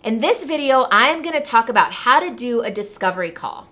In this video, I'm going to talk about how to do a discovery call.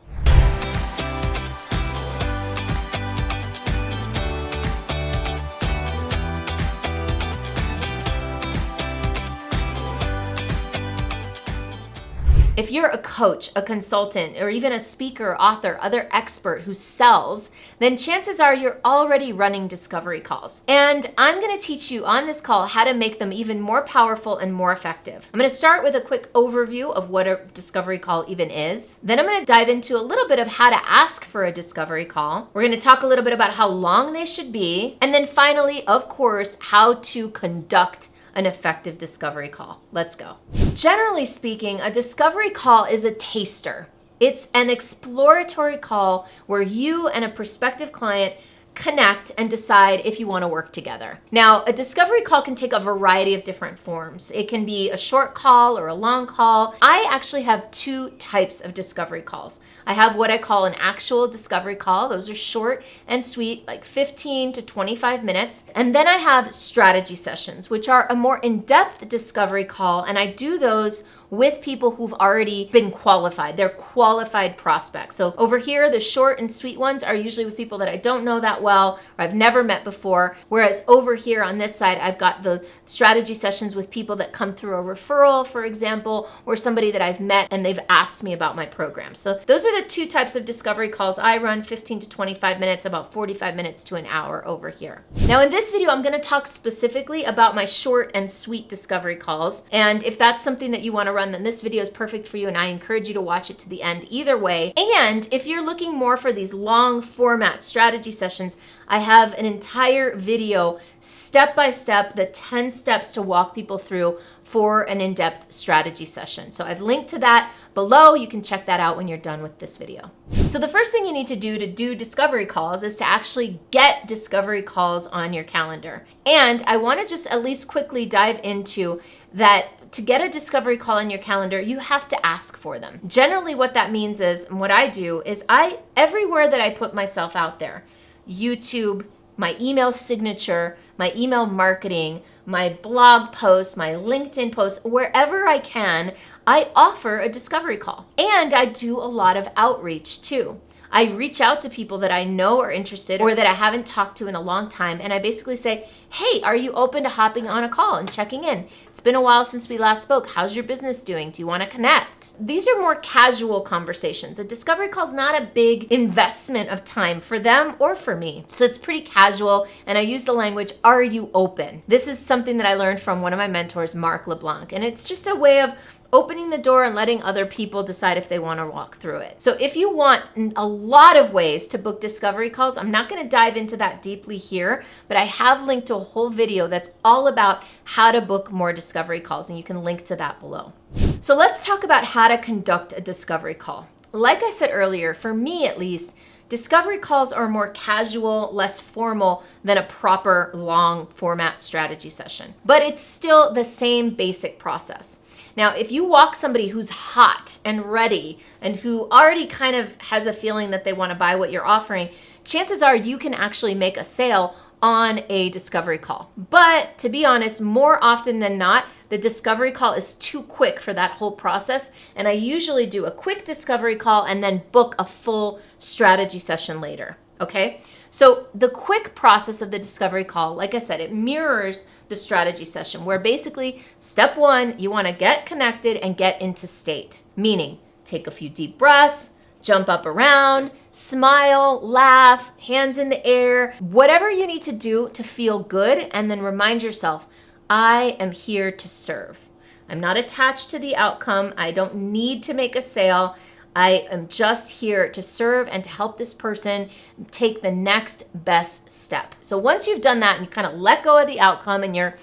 If you're a coach, a consultant, or even a speaker, author, other expert who sells, then chances are you're already running discovery calls. And I'm going to teach you on this call how to make them even more powerful and more effective. I'm going to start with a quick overview of what a discovery call even is. Then I'm going to dive into a little bit of how to ask for a discovery call. We're going to talk a little bit about how long they should be. And then finally, of course, how to conduct an effective discovery call. Let's go. Generally speaking, a discovery call is a taster. It's an exploratory call where you and a prospective client connect and decide if you want to work together. Now, a discovery call can take a variety of different forms. It can be a short call or a long call. I actually have two types of discovery calls. I have what I call an actual discovery call. Those are short and sweet, like 15 to 25 minutes. And then I have strategy sessions, which are a more in-depth discovery call. And I do those with people who've already been qualified. They're qualified prospects. So over here, the short and sweet ones are usually with people that I don't know that well, or I've never met before. Whereas over here on this side, I've got the strategy sessions with people that come through a referral, for example, or somebody that I've met and they've asked me about my program. So those are the two types of discovery calls I run, 15 to 25 minutes, about 45 minutes to an hour over here. Now in this video, I'm going to talk specifically about my short and sweet discovery calls. And if that's something that you want to run, then this video is perfect for you, and I encourage you to watch it to the end either way. And if you're looking more for these long format strategy sessions, I have an entire video step by step, the 10 steps to walk people through for an in-depth strategy session. So I've linked to that below. You can check that out when you're done with this video. So the first thing you need to do discovery calls is to actually get discovery calls on your calendar. And I want to just at least quickly dive into that. To get a discovery call on your calendar, you have to ask for them. Generally, what that means is, and what I do is everywhere that I put myself out there, YouTube, my email signature, my email marketing, my blog posts, my LinkedIn posts, wherever I can, I offer a discovery call. And I do a lot of outreach too. I reach out to people that I know are interested or that I haven't talked to in a long time. And I basically say, hey, are you open to hopping on a call and checking in? It's been a while since we last spoke. How's your business doing? Do you want to connect? These are more casual conversations. A discovery call is not a big investment of time for them or for me. So it's pretty casual. And I use the language, are you open? This is something that I learned from one of my mentors, Mark LeBlanc. And it's just a way of opening the door and letting other people decide if they want to walk through it. So if you want a lot of ways to book discovery calls, I'm not going to dive into that deeply here, but I have linked to a whole video that's all about how to book more discovery calls, and you can link to that below. So let's talk about how to conduct a discovery call. Like I said earlier, for me at least, discovery calls are more casual, less formal than a proper long format strategy session. But it's still the same basic process. Now, if you walk somebody who's hot and ready and who already kind of has a feeling that they want to buy what you're offering, chances are you can actually make a sale on a discovery call. But to be honest, more often than not, the discovery call is too quick for that whole process. And I usually do a quick discovery call and then book a full strategy session later. Okay? So the quick process of the discovery call, like I said, it mirrors the strategy session where basically step one, you want to get connected and get into state, meaning take a few deep breaths, jump up around, smile, laugh, hands in the air, whatever you need to do to feel good. And then remind yourself, I am here to serve. I'm not attached to the outcome. I don't need to make a sale. I am just here to serve and to help this person take the next best step. So once you've done that and you kind of let go of the outcome and you're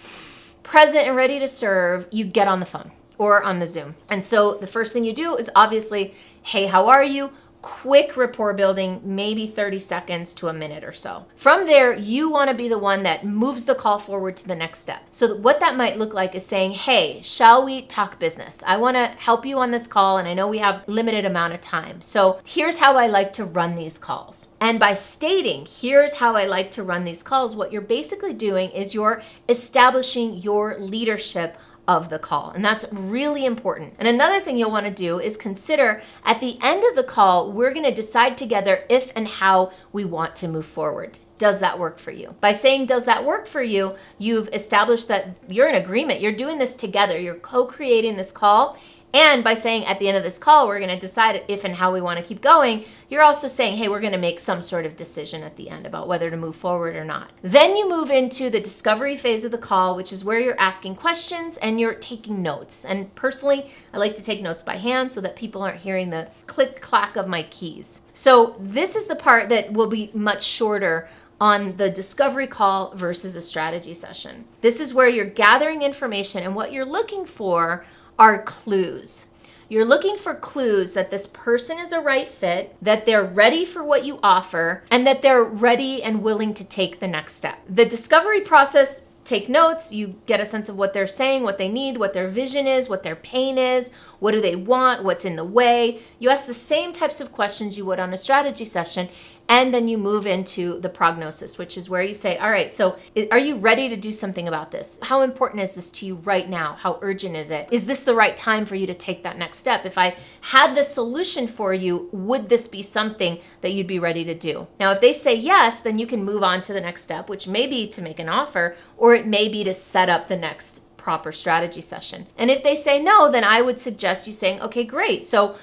present and ready to serve, you get on the phone or on the Zoom. And so the first thing you do is obviously, hey, how are you? Quick rapport building, maybe 30 seconds to a minute or so. From there, you want to be the one that moves the call forward to the next step. So what that might look like is saying, hey, shall we talk business? I want to help you on this call, and I know we have limited amount of time. So here's how I like to run these calls. And by stating, here's how I like to run these calls, what you're basically doing is you're establishing your leadership of the call. And that's really important. And another thing you'll want to do is consider at the end of the call, we're going to decide together if and how we want to move forward. Does that work for you? By saying, does that work for you? You've established that you're in agreement. You're doing this together. You're co-creating this call. And by saying at the end of this call, we're going to decide if and how we want to keep going, you're also saying, hey, we're going to make some sort of decision at the end about whether to move forward or not. Then you move into the discovery phase of the call, which is where you're asking questions and you're taking notes. And personally, I like to take notes by hand so that people aren't hearing the click clack of my keys. So this is the part that will be much shorter on the discovery call versus a strategy session. This is where you're gathering information, and what you're looking for are clues. You're looking for clues that this person is a right fit, that they're ready for what you offer, and that they're ready and willing to take the next step. The discovery process, take notes, you get a sense of what they're saying, what they need, what their vision is, what their pain is, what do they want, what's in the way. You ask the same types of questions you would on a strategy session, and then you move into the prognosis, which is where you say, all right, so are you ready to do something about this? How important is this to you right now? How urgent is it? Is this the right time for you to take that next step? If I had the solution for you, would this be something that you'd be ready to do? Now, if they say yes, then you can move on to the next step, which may be to make an offer, or it may be to set up the next proper strategy session. And if they say no, then I would suggest you saying, okay, great. So,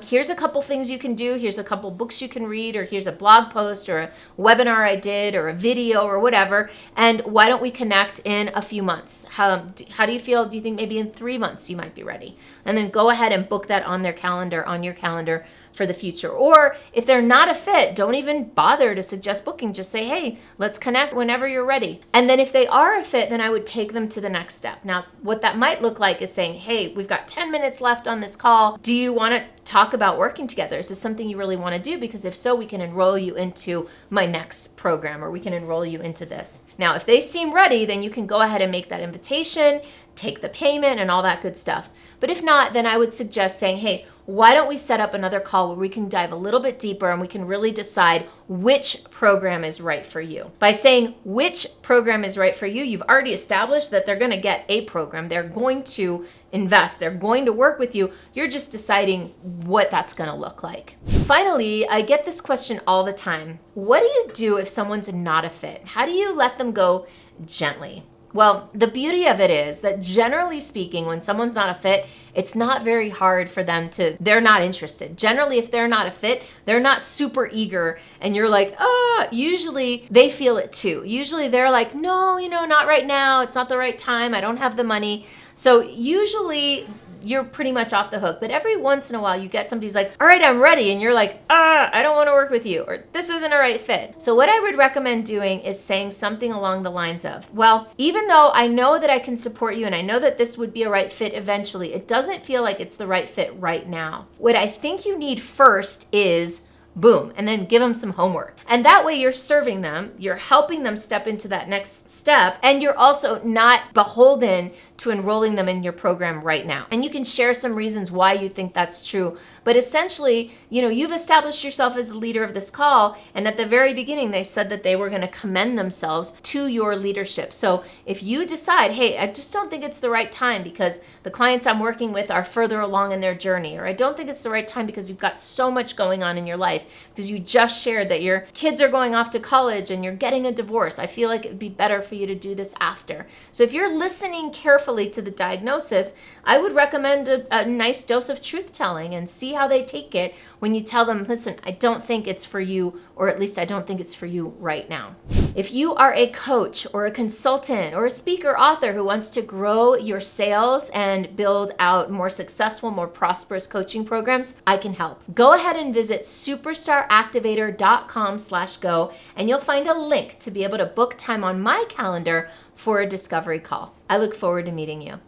here's a couple things you can do. Here's a couple books you can read, or here's a blog post or a webinar I did or a video or whatever. And why don't we connect in a few months? How do you feel? Do you think maybe in 3 months you might be ready? And then go ahead and book that on your calendar for the future. Or if they're not a fit, don't even bother to suggest booking. Just say, hey, let's connect whenever you're ready. And then if they are a fit, then I would take them to the next step. Now, what that might look like is saying, hey, we've got 10 minutes left on this call. Do you want to talk about working together? Is this something you really want to do? Because if so, we can enroll you into my next program, or we can enroll you into this. Now, if they seem ready, then you can go ahead and make that invitation, take the payment and all that good stuff. But if not, then I would suggest saying, hey, why don't we set up another call where we can dive a little bit deeper and we can really decide which program is right for you. By saying which program is right for you, you've already established that they're going to get a program. They're going to invest. They're going to work with you. You're just deciding what that's going to look like. Finally, I get this question all the time. What do you do if someone's not a fit? How do you let them go gently? Well, the beauty of it is that generally speaking, when someone's not a fit, it's not very hard for them they're not interested. Generally, if they're not a fit, they're not super eager and you're like, usually they feel it too. Usually they're like, no, not right now. It's not the right time. I don't have the money. So usually you're pretty much off the hook. But every once in a while you get somebody who's like, all right, I'm ready. And you're like, I don't want to work with you, or this isn't a right fit. So what I would recommend doing is saying something along the lines of, well, even though I know that I can support you and I know that this would be a right fit eventually, it doesn't feel like it's the right fit right now. What I think you need first is boom, and then give them some homework. And that way you're serving them, you're helping them step into that next step, and you're also not beholden to enrolling them in your program right now. And you can share some reasons why you think that's true. But essentially, you've established yourself as the leader of this call, and at the very beginning, they said that they were going to commend themselves to your leadership. So if you decide, hey, I just don't think it's the right time because the clients I'm working with are further along in their journey, or I don't think it's the right time because you've got so much going on in your life, because you just shared that your kids are going off to college and you're getting a divorce. I feel like it would be better for you to do this after. So if you're listening carefully to the diagnosis, I would recommend a nice dose of truth telling and see how they take it when you tell them, listen, I don't think it's for you, or at least I don't think it's for you right now. If you are a coach or a consultant or a speaker, author who wants to grow your sales and build out more successful, more prosperous coaching programs, I can help. Go ahead and visit superstaractivator.com/go, and you'll find a link to be able to book time on my calendar for a discovery call. I look forward to meeting you.